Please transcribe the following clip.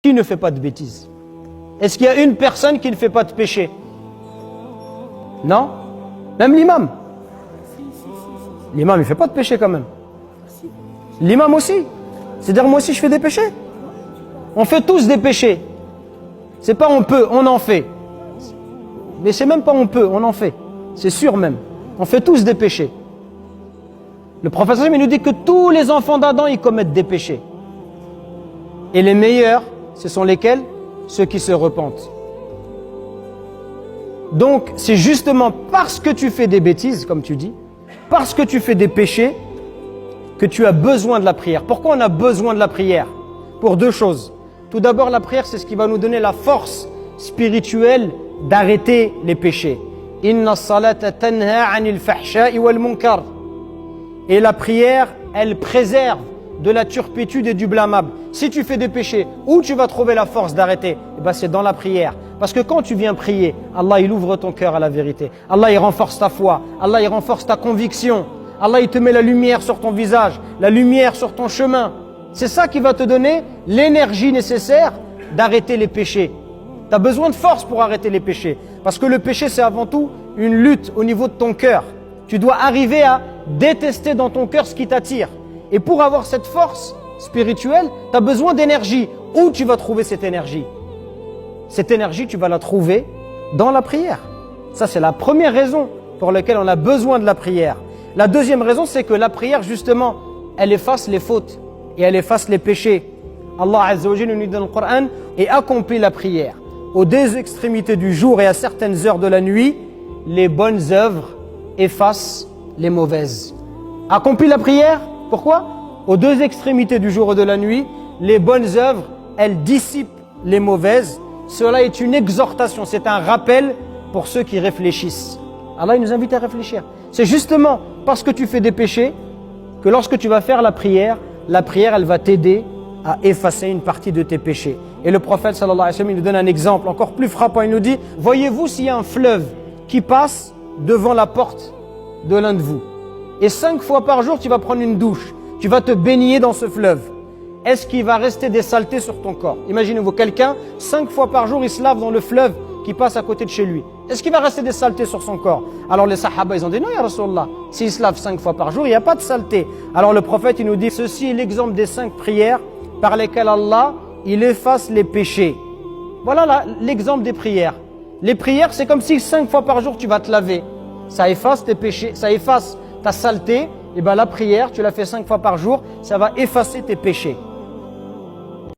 Qui ne fait pas de bêtises? Est-ce qu'il y a une personne qui ne fait pas de péché? Non? Même l'imam. L'imam, il ne fait pas de péché quand même. L'imam aussi. C'est-à-dire, moi aussi, je fais des péchés. On fait tous des péchés. C'est pas on peut, on en fait. Mais c'est même pas on peut, on en fait. C'est sûr même. On fait tous des péchés. Le prophète il nous dit que tous les enfants d'Adam, ils commettent des péchés. Et les meilleurs, ce sont lesquels? Ceux qui se repentent. Donc, c'est justement parce que tu fais des bêtises, comme tu dis, parce que tu fais des péchés, que tu as besoin de la prière. Pourquoi on a besoin de la prière? Pour deux choses. Tout d'abord, la prière, c'est ce qui va nous donner la force spirituelle d'arrêter les péchés. Inna salata tanha anil fahsha'i wal munkar. Et la prière, elle préserve de la turpitude et du blâmable. Si tu fais des péchés, où tu vas trouver la force d'arrêter? C'est dans la prière. Parce que quand tu viens prier, Allah il ouvre ton cœur à la vérité. Allah il renforce ta foi. Allah il renforce ta conviction. Allah il te met la lumière sur ton visage, la lumière sur ton chemin. C'est ça qui va te donner l'énergie nécessaire d'arrêter les péchés. Tu as besoin de force pour arrêter les péchés. Parce que le péché, c'est avant tout une lutte au niveau de ton cœur. Tu dois arriver à détester dans ton cœur ce qui t'attire. Et pour avoir cette force spirituelle, tu as besoin d'énergie. Où tu vas trouver cette énergie? Cette énergie, tu vas la trouver dans la prière. Ça, c'est la première raison pour laquelle on a besoin de la prière. La deuxième raison, c'est que la prière, justement, elle efface les fautes et elle efface les péchés. Allah Azza wa Jalla nous dit dans le Coran, et accomplit la prière. Aux deux extrémités du jour et à certaines heures de la nuit, les bonnes œuvres effacent les mauvaises. Accomplit la prière. Pourquoi? Aux deux extrémités du jour et de la nuit, les bonnes œuvres, elles dissipent les mauvaises. Cela est une exhortation, c'est un rappel pour ceux qui réfléchissent. Allah il nous invite à réfléchir. C'est justement parce que tu fais des péchés que lorsque tu vas faire la prière, elle va t'aider à effacer une partie de tes péchés. Et le prophète sallallahu alayhi wa sallam, il nous donne un exemple encore plus frappant. Il nous dit, voyez-vous s'il y a un fleuve qui passe devant la porte de l'un de vous. Et 5 fois par jour, tu vas prendre une douche. Tu vas te baigner dans ce fleuve. Est-ce qu'il va rester des saletés sur ton corps? Imaginez-vous quelqu'un, 5 fois par jour, il se lave dans le fleuve qui passe à côté de chez lui. Est-ce qu'il va rester des saletés sur son corps? Alors les sahaba, ils ont dit non, ya Rasulallah. S'il se lave 5 fois par jour, il n'y a pas de saleté. Alors le prophète, il nous dit, ceci est l'exemple des 5 prières par lesquelles Allah, il efface les péchés. Voilà l'exemple des prières. Les prières, c'est comme si 5 fois par jour, tu vas te laver. Ça efface tes péchés, ça efface ta saleté. Et la prière, tu la fais 5 fois par jour, ça va effacer tes péchés.